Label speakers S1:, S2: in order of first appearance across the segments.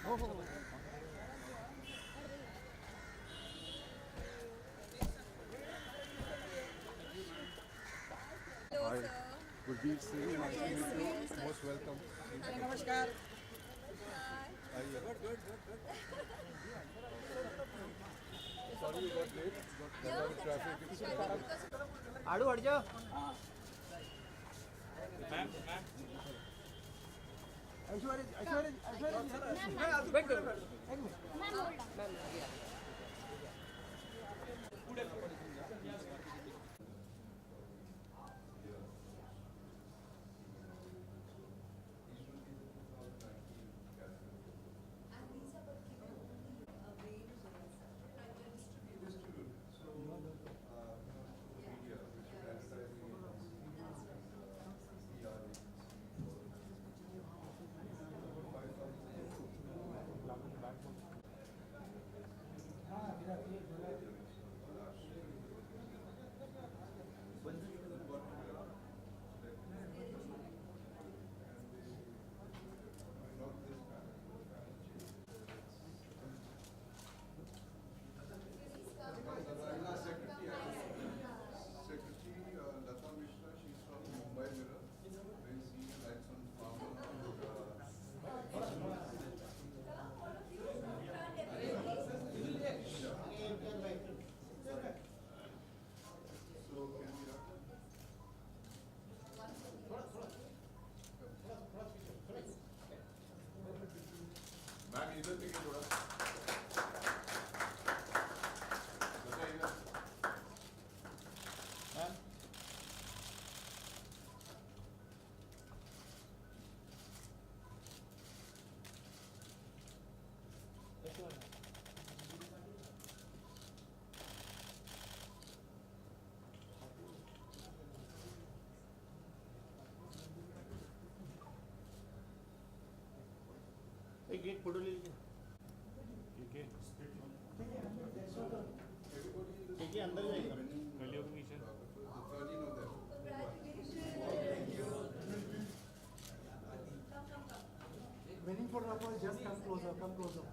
S1: हो हो.
S2: Hello,
S1: Hi.
S2: sir.
S1: Gurdeep Singh, nice to
S2: Yes,
S1: meet you.
S2: yes.
S1: Most welcome.
S2: Hi. Namaskar. Hi.
S1: Good. Sorry you got late. There
S2: Yeah,
S1: was
S2: the
S1: traffic.
S2: traffic timing because
S3: आड़ू हट जाओ. Aishwarya Aishwarya Aishwarya wait करो एक minute.
S1: Secretary Lata Mishra, she's from Mumbai Mirror, very senior liaison farmer. So can we ma'am इधर देखिए थोड़ा बताइए ma'am
S3: एक फोटो ले लीजिए. ठीक है अंदर जाइएगा.
S4: Waiting for Rafa, just come closer, come closer.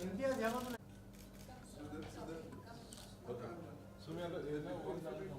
S4: India, Java.
S1: So we are you know one about 4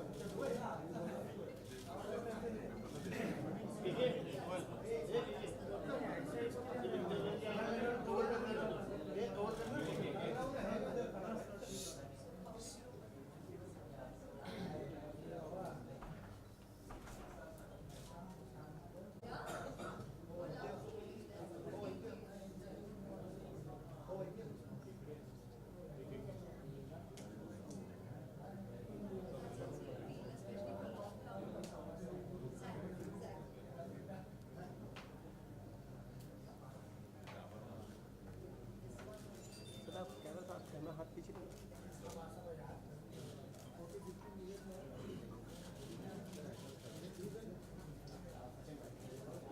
S1: years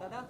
S3: दादा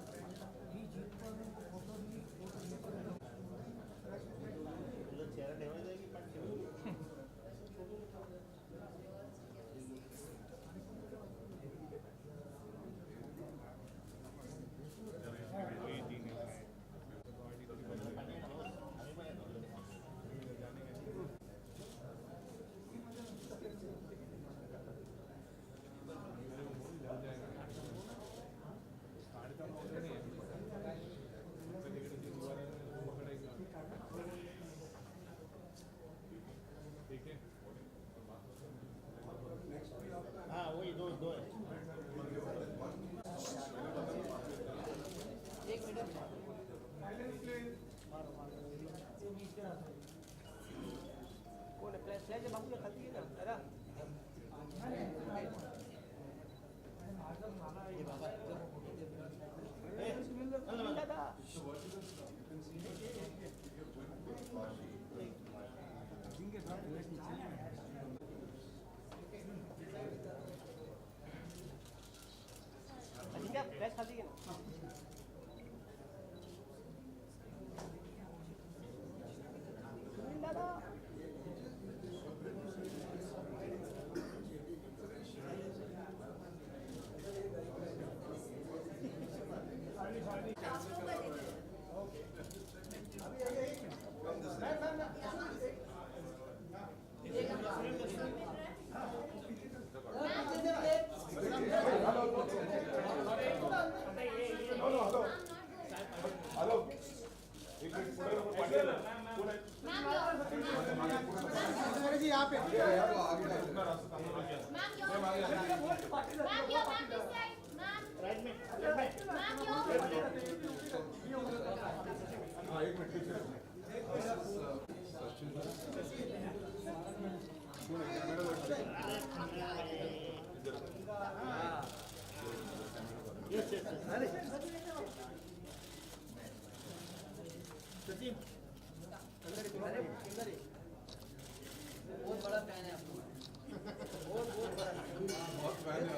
S3: हाँ वही दो है कौन है फ्लैश बाबू क्या खाती है ना दादा ये बाबा दादा क्या फ्लैश खाती है ना दादा
S4: ऐश्वर्या जी यहाँ पे
S2: बहुत बड़ा फैन है आपको बहुत बड़ा
S1: बहुत फैन है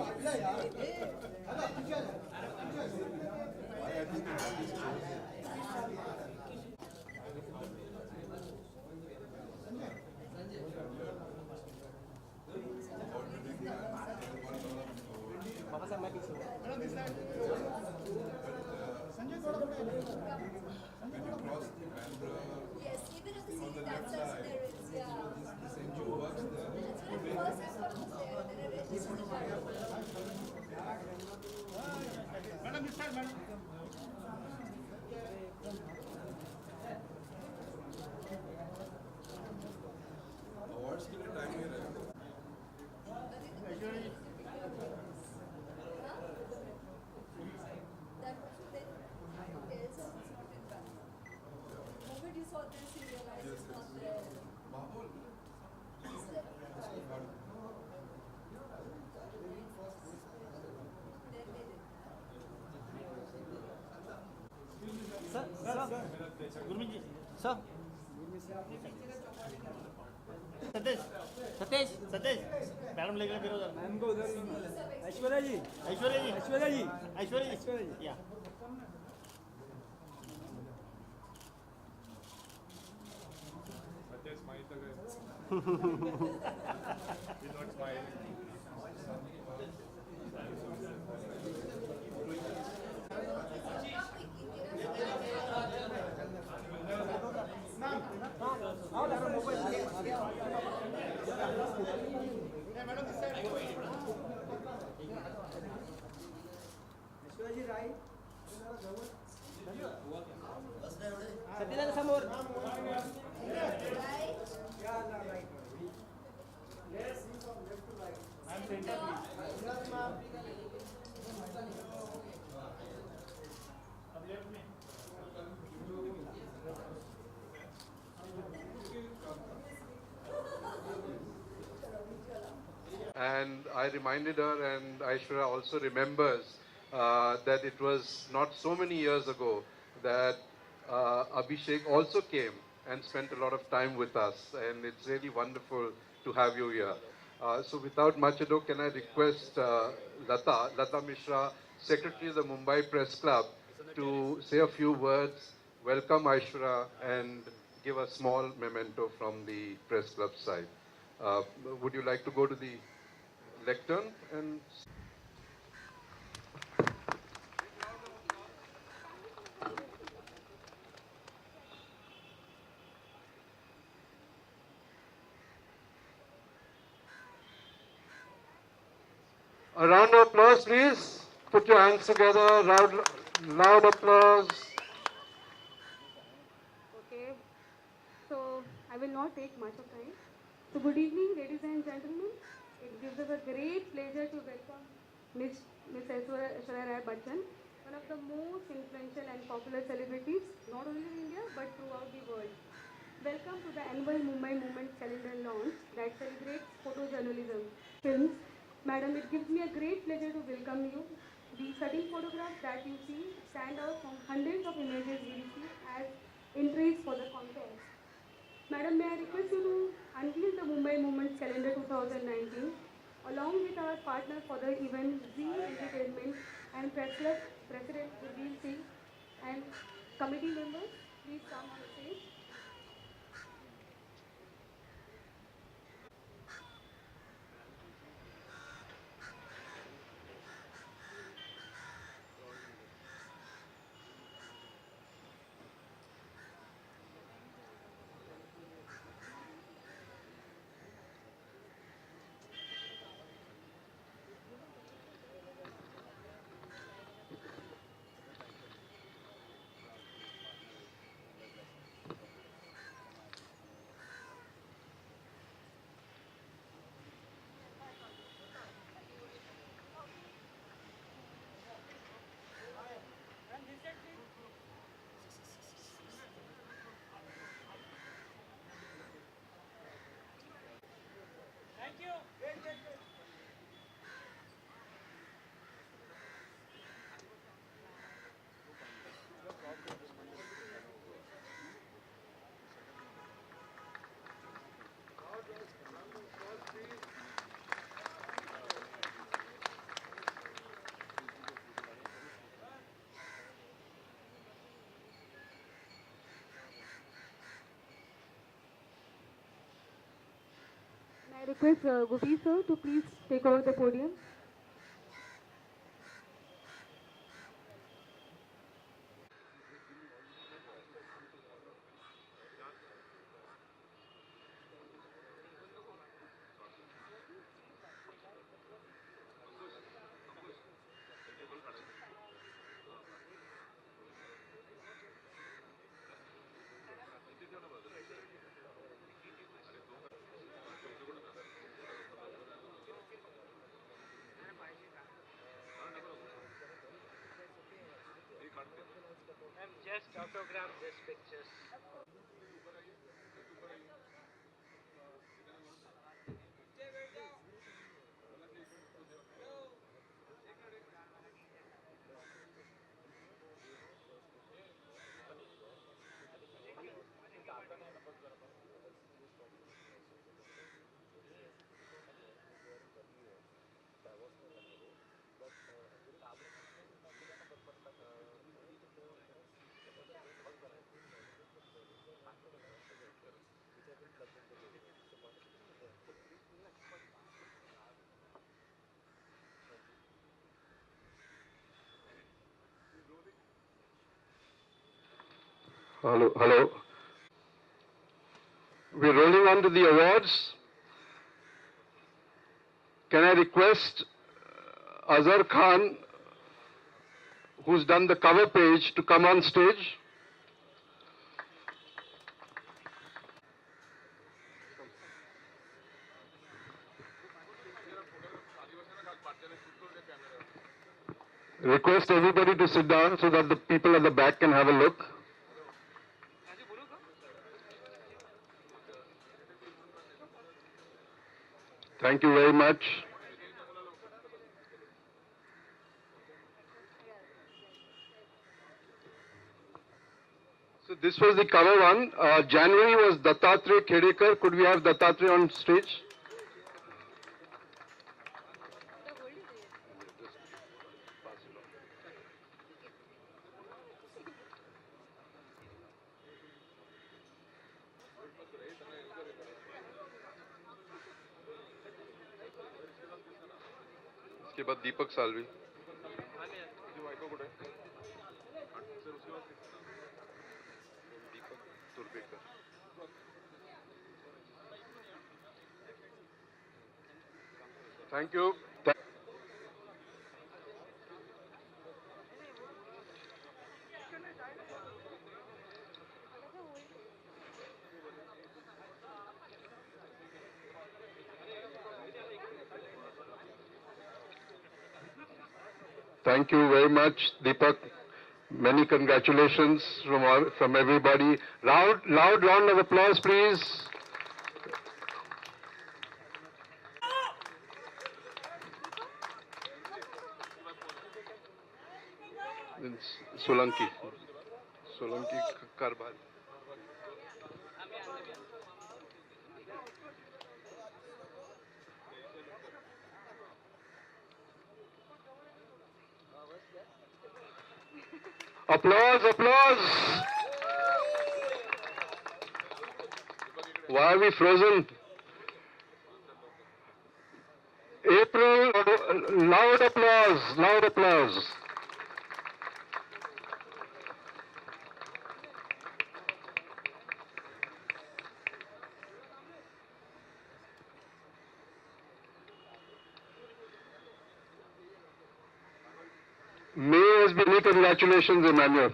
S3: बाबा साहब मैं पीछे
S1: when you cross the Bandra
S2: Yes, even if the
S1: on the
S2: city
S1: left
S2: that's
S1: side,
S2: there is, yeah.
S1: this NGO works there.
S2: It's like the first is almost there. There are registered
S3: madam इस side madam
S1: Awards के लिए time नहीं रहेगा
S3: ऐश्वर्या जी
S2: That then tells us it's not in back. The moment you saw this, you realize it's not there.
S1: Mahul
S2: It's there. Then they did.
S3: Sir Gurmeet ji sir Satesh Satesh Satesh madam लेकर फिर उधर
S4: ma'am को उधर ऐश्वर्या जी
S3: ऐश्वर्या जी
S4: ऐश्वर्या जी
S3: ऐश्वर्या जी
S4: ऐश्वर्या जी
S3: या
S5: Did not smile.
S4: ऐश्वर्या जी राय
S3: सत्यदादा समोर
S2: Right?
S4: क्या ना right yes from left to right
S3: I am centre अब लेफ्ट में
S6: And I reminded her, and Aishwarya also remembers that it was not so many years ago that Abhishek also came and spent a lot of time with us, and it's really wonderful to have you here. So without much ado, can I request Lata Mishra, Secretary of the Mumbai Press Club, to say a few words, welcome Aishwarya, and give a small memento from the Press Club side. Would you like to go to the lectern and... A round of applause, please. Put your hands together. Loud applause.
S7: Okay, so I will not take much of time. So good evening, ladies and gentlemen. It gives us a great pleasure to welcome Miss Aishwarya Rai Bachchan, one of the most influential and popular celebrities, not only in India but throughout the world. Welcome to the annual Mumbai Moments calendar launch that celebrates photojournalism, films. Madam, it gives me a great pleasure to welcome you. The stunning photographs that you see stand out from hundreds of images we receive as entries for the contest. Madam, may I request you to unveil the Mumbai Moments Calendar 2019 along with our partner for the event, Z Entertainment and Press Club President Gurveer Singh and committee members, please come on stage. I request Gopi sir to please take over the podium.
S6: Hello, hello. We're rolling on to the awards. Can I request Azhar Khan, who's done the cover page, to come on stage? Request everybody to sit down so that the people at the back can have a look. Thank you very much. So So this was the cover one. January was Dattatreya Khedekar. Could we have Dattatreya on stage? उसके बाद दीपक सालवी. दीपक तुर्बेकर. Thank you. Thank you very much, Deepak. Many congratulations from everybody. Loud round of applause, please. Solanki Karbal. Applause. Why are we frozen? April, loud applause. May has been congratulations, Emmanuel.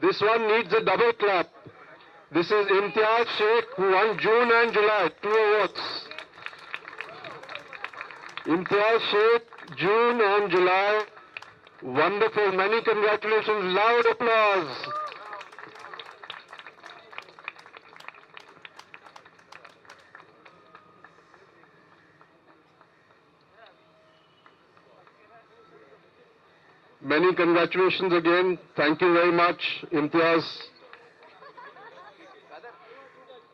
S6: This one needs a double clap. This is Imtiaz Sheikh, who won June and July, 2 awards. Imtiaz Sheikh, June and July. Wonderful. Many congratulations. Loud applause. Many congratulations again. Thank you very much, Imtiaz.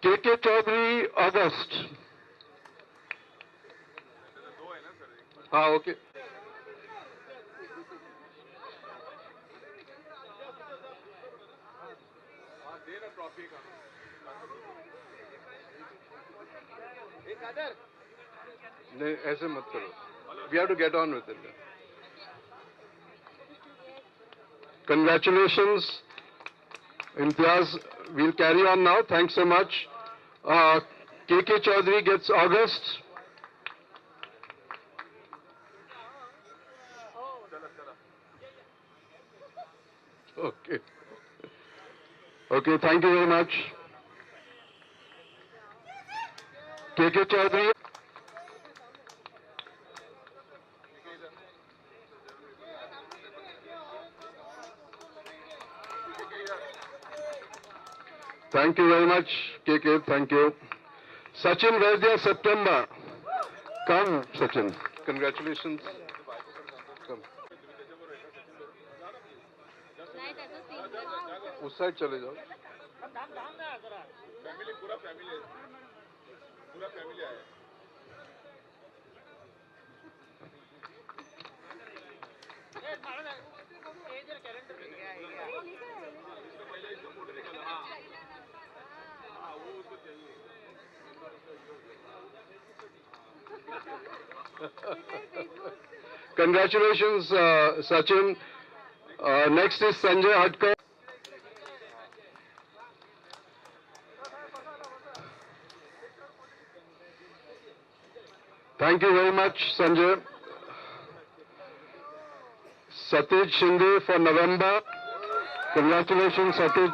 S6: KK Chaudhary, August. Okay. नहीं ऐसे मत करो. We have to get on with it. Congratulations, Imtiaz. We'll carry on now. Thanks so much. KK Chaudhary gets August. Okay. Okay, thank you very much. KK Chaudhary. Thank you very much, KK. Thank you. Sachin Vaidya, September. Come, Sachin. Congratulations. Come. उस side चले जाओ. Congratulations, Sachin. Next is Sanjay Hadkar. Thank you very much, Sanjay. Satij Shinde for November. Congratulations, Satij.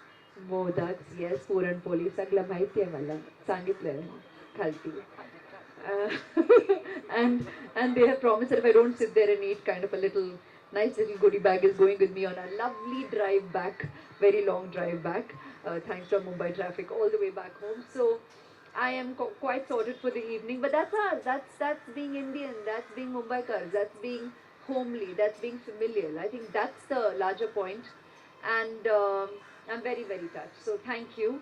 S2: Modaks, yes, puran poli सगळं माहिती आहे मला सांगितलंय खालती. Uh, and they have promised that if I don't sit there and eat, kind of a little nice little goodie bag is going with me on a lovely drive back, very long drive back, thanks to Mumbai traffic all the way back home. So I am quite sorted for the evening, but that's us. That's being Indian. That's being Mumbaikars. That's being homely. That's being familial. I think that's the larger point, and I'm very very touched. So thank you.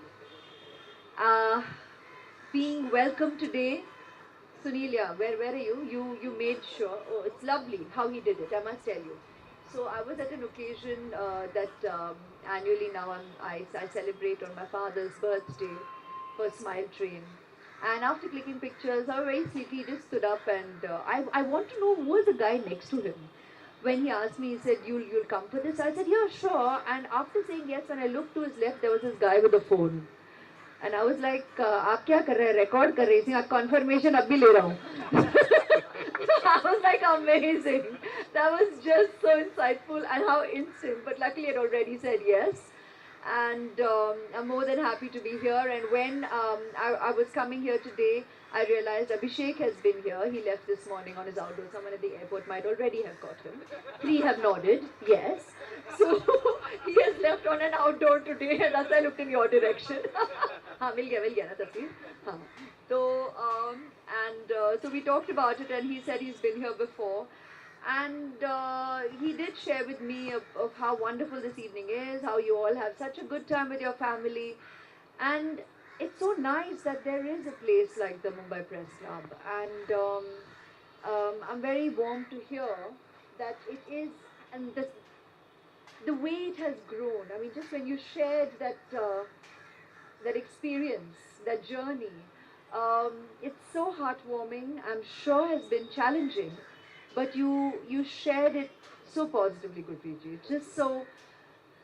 S2: Uh, being welcome today. Sunelia, where are you? You made sure. Oh, it's lovely how he did it. I must tell you. So I was at an occasion that annually now I celebrate on my father's birthday for Smile Train. And after clicking pictures, I was very sweetly he just stood up and I want to know who was the guy next to him. When he asked me, he said, "You'll come for this?" I said, "Yeah, sure." And after saying yes, when I looked to his left, there was this guy with a phone. And I was like, आप क्या कर रहे हैं? Record कर रही थी, आप confirmation अब भी ले रहा हूँ. I was like, amazing. That was just so insightful and how instant. But luckily, I'd already said yes. And I'm more than happy to be here. And when I was coming here today, I realized Abhishek has been here. He left this morning on his outdoor. Someone at the airport might already have got him. 3 have nodded, yes. So he has left on an outdoor today, and that's why I looked in your direction. हाँ मिल गया ना तस्वीर हाँ तो so we talked about it and he said he's been here before and he did share with me of how wonderful this evening is, how you all have such a good time with your family, and it's so nice that there is a place like the Mumbai Press Club, and I'm very warmed to hear that it is, and the way it has grown. I mean, just when you shared that experience, that journey, it's so heartwarming. I'm sure has been challenging, but you shared it so positively, Gurpreet. It's just so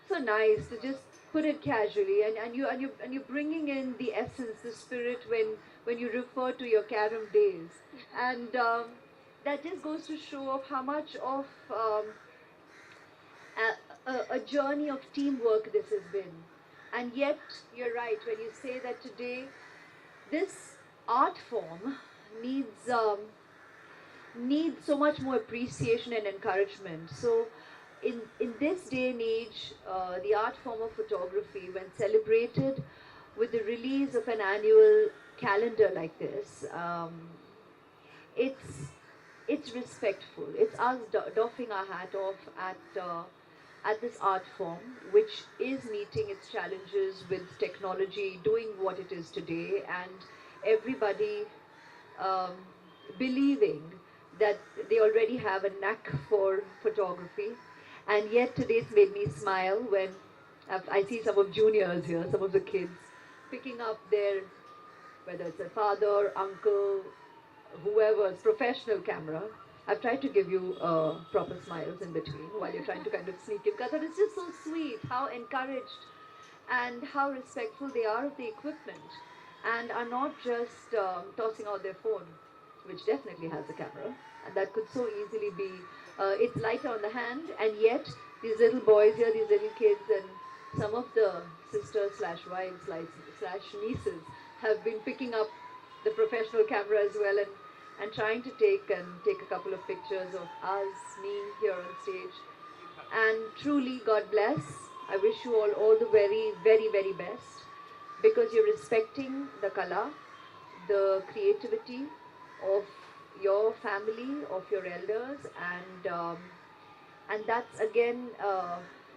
S2: nice to just put it casually, and you're bringing in the essence, the spirit when you refer to your carom days, and that just goes to show of how much of a journey of teamwork this has been. And yet, you're right when you say that today, this art form needs so much more appreciation and encouragement. So, in this day and age, the art form of photography, when celebrated with the release of an annual calendar like this, it's respectful. It's us doffing our hat off at this art form, which is meeting its challenges with technology, doing what it is today, and everybody believing that they already have a knack for photography. And yet today it's made me smile when I see some of juniors here, some of the kids picking up their, whether it's a father, uncle, whoever's professional camera. I've tried to give you proper smiles in between while you're trying to kind of sneak in, because it's just so sweet how encouraged and how respectful they are of the equipment and are not just tossing out their phone, which definitely has a camera, and that could so easily be, it's lighter on the hand, and yet these little boys here, these little kids, and some of the sisters slash wives slash nieces have been picking up the professional camera as well, and trying to take a couple of pictures of us, me here on stage. And truly, God bless. I wish you all the very, very, very best, because you're respecting the kala, the creativity of your family, of your elders, and that's again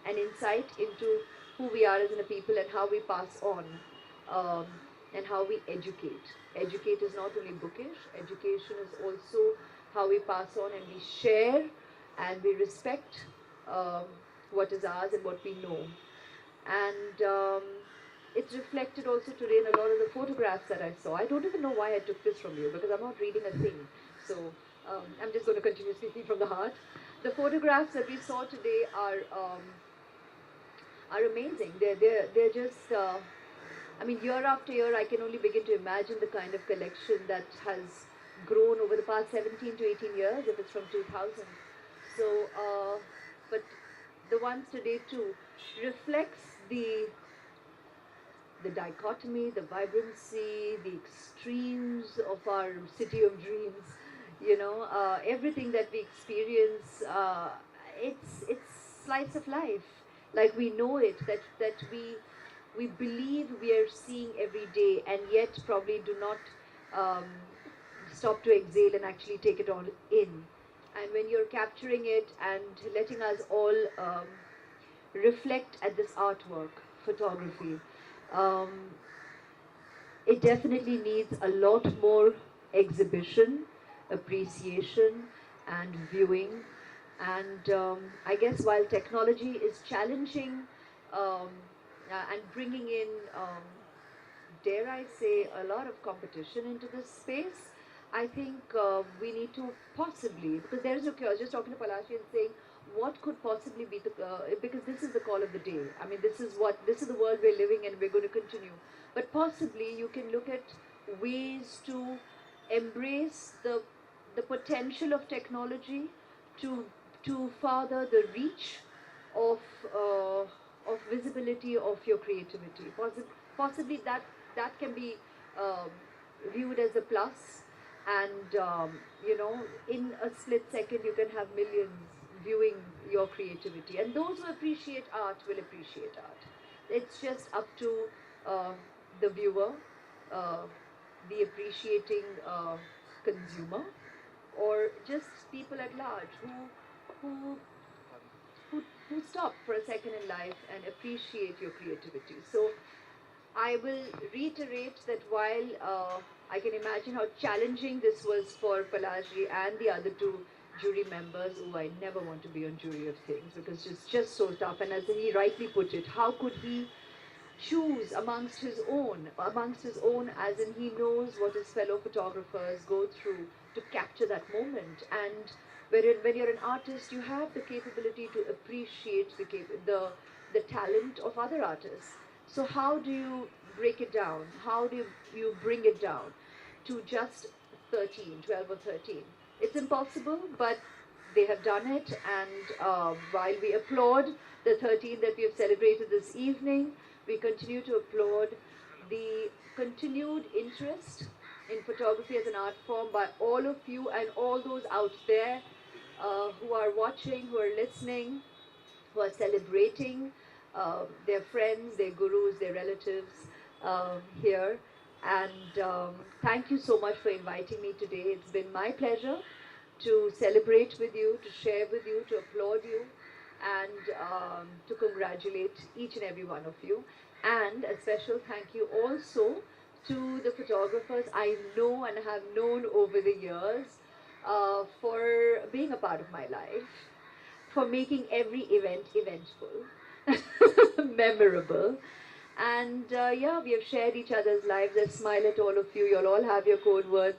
S2: an insight into who we are as a people and how we pass on. And how we educate. Educate is not only bookish, education is also how we pass on and we share and we respect what is ours and what we know. And it's reflected also today in a lot of the photographs that I saw. I don't even know why I took this from you, because I'm not reading a thing. So I'm just going to continue speaking from the heart. The photographs that we saw today are amazing. They're just... I mean, year after year, I can only begin to imagine the kind of collection that has grown over the past 17 to 18 years, if it's from 2000. So, but the ones today too reflects the the dichotomy, the vibrancy, the extremes of our city of dreams, everything that we experience, it's slice of life, like we know it, that we believe we are seeing every day, and yet probably do not um, stop to exhale and actually take it all in. And when you're capturing it and letting us all reflect at this artwork, photography, um, it definitely needs a lot more exhibition, appreciation, and viewing. And I guess while technology is challenging and bringing in, dare I say, a lot of competition into this space, I think we need to possibly, because there is no cure. I was just talking to Palashi and saying, what could possibly be the, because this is the call of the day. I mean, this is the world we're living in, we're going to continue. But possibly you can look at ways to embrace the potential of technology to further the reach of visibility of your creativity. Possibly that can be viewed as a plus, and in a split second you can have millions viewing your creativity, and those who appreciate art will appreciate art. It's just up to the viewer, uh, the appreciating consumer, or just people at large who who stop for a second in life and appreciate your creativity. So I will reiterate that while I can imagine how challenging this was for Palaji and the other two jury members, who I never want to be on jury of things because it's just so tough. And as he rightly put it, how could he choose amongst his own, as in he knows what his fellow photographers go through to capture that moment. And when you're an artist, you have the capability to appreciate the talent of other artists. So how do you break it down? How do you bring it down to just 13, 12 or 13? It's impossible, but they have done it. And while we applaud the 13 that we have celebrated this evening, we continue to applaud the continued interest in photography as an art form by all of you and all those out there who are watching, who are listening, who are celebrating their friends, their gurus, their relatives here. And thank you so much for inviting me today. It's been my pleasure to celebrate with you, to share with you, to applaud you, and to congratulate each and every one of you. And a special thank you also to the photographers I know and have known over the years for being a part of my life, for making every event eventful, memorable. And yeah, we have shared each other's lives. I smile at all of you. You'll all have your code words.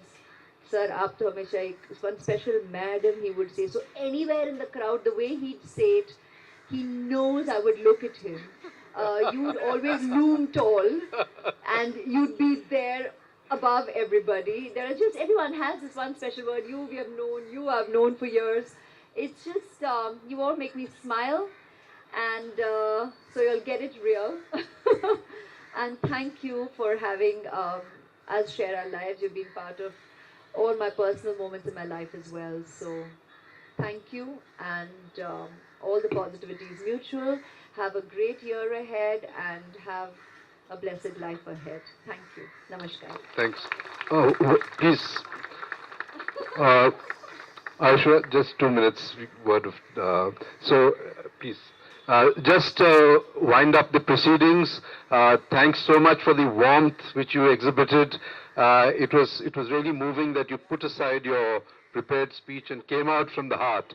S2: Sir, aap to hamesha ek, one special madam, he would say. So anywhere in the crowd, the way he'd say it, he knows I would look at him. You would always loom tall, and you'd be there above everybody. There are just, everyone has this one special word. You I've known for years. It's just, you all make me smile, and so you'll get it real. And thank you for having us share our lives. You've been part of all my personal moments in my life as well. So thank you, and all the positivity is mutual. Have a great year ahead and have a blessed life ahead. Thank you. Namaskar.
S6: Thanks. Oh, please. Aishwarya, just 2 minutes. Word of. Please. Just wind up the proceedings. Thanks so much for the warmth which you exhibited. It was really moving that you put aside your prepared speech and came out from the heart.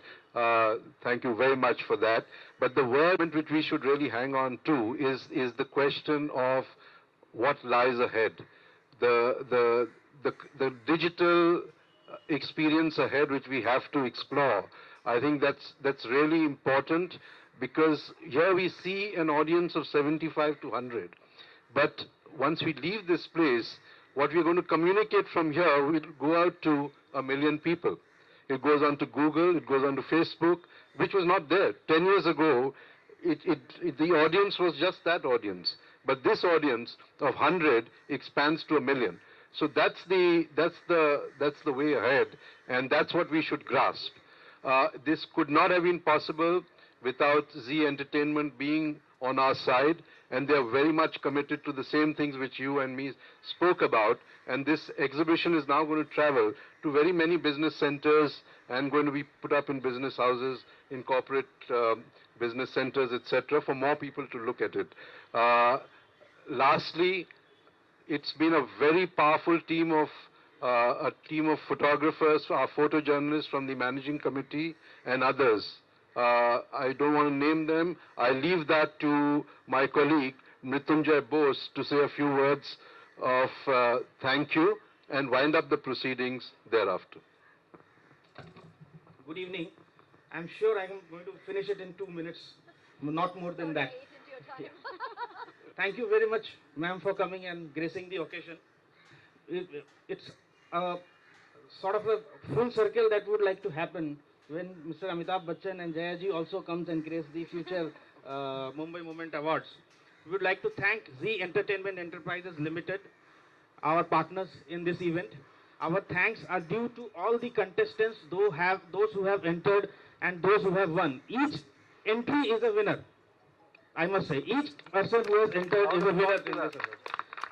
S6: Thank you very much for that. But the word which we should really hang on to is the question of what lies ahead. The digital experience ahead which we have to explore. I think that's really important, because here we see an audience of 75 to 100. But once we leave this place, what we're going to communicate from here will go out to 1 million people. It goes on to Google, it goes on to Facebook, which was not there. 10 years ago, the audience was just that audience. but this audience of 100 expands to 1 million. So that's the way ahead, and that's what we should grasp. This could not have been possible without Zee Entertainment being on our side, and they are very much committed to the same things which you and me spoke about. And this exhibition is now going to travel to very many business centers and going to be put up in business houses, in corporate business centers, etc., for more people to look at it. Lastly, it's been a very powerful team of photographers, our photojournalists from the managing committee and others. I don't want to name them. I leave that to my colleague Mrityunjay Bose to say a few words of thank you and wind up the proceedings thereafter.
S8: Good evening. I'm sure I'm going to finish it in 2 minutes, not more than that. Thank you very much, ma'am, for coming and gracing the occasion. It's a sort of a full circle that would like to happen when Mr. Amitabh Bachchan and Jayaji also comes and grace the future Mumbai Moment Awards. We would like to thank Zee Entertainment Enterprises Limited, our partners in this event. Our thanks are due to all the contestants, those who have entered and those who have won. Each entry is a winner. I must say, each person who has entered is a winner in this award.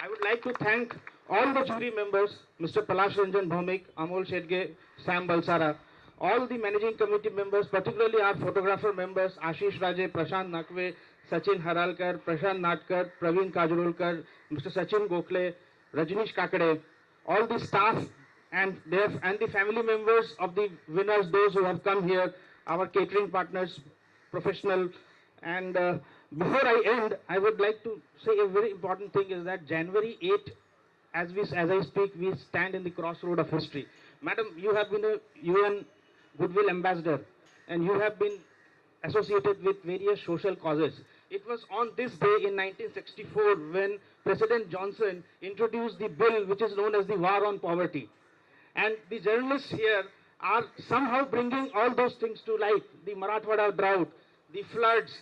S8: I would like to thank all the jury members, Mr. Palash Ranjan Bhaumik, Amol Shedge, Sam Balsara, all the managing committee members, particularly our photographer members, Ashish Raje, Prashant Nakwe, Sachin Haralkar, Prashant Natkar, Praveen Kajurulkar, Mr. Sachin Gokhale, Rajnish Kakade, all the staff and the family members of the winners, those who have come here, our catering partners, professional. And before I end, I would like to say a very important thing is that January 8, as I speak, we stand in the crossroad of history. Madam, you have been a UN Goodwill Ambassador, and you have been associated with various social causes. It was on this day in 1964 when President Johnson introduced the bill which is known as the War on Poverty. And the journalists here are somehow bringing all those things to light. The Marathwada drought, the floods,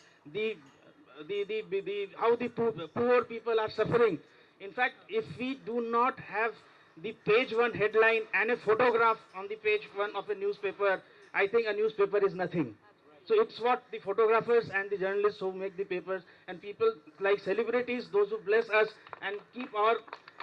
S8: how the poor people are suffering. In fact, if we do not have the page 1 headline and a photograph on the page 1 of a newspaper, I think a newspaper is nothing. So it's what the photographers and the journalists who make the papers and people like celebrities, those who bless us and keep our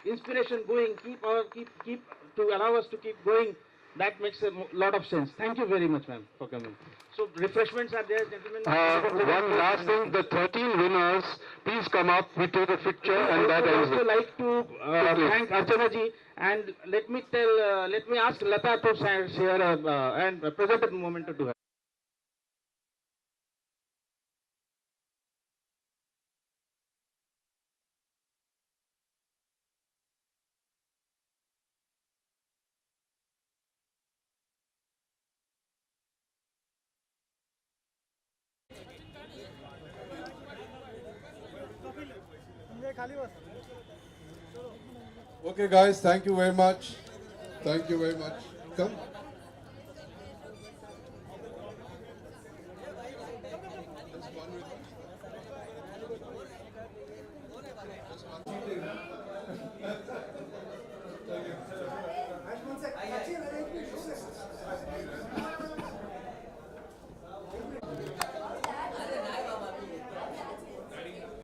S8: inspiration going, keep to allow us to keep going. That makes a lot of sense. Thank you very much, ma'am, for coming. So refreshments are there, gentlemen.
S6: One last thing, the 13 winners, please come up, we take a picture and that ends it.
S8: I would also like to thank Archana ji, and let me ask Lata to share and present a moment to her.
S1: Okay, guys, thank you very much. Thank you very much. Come.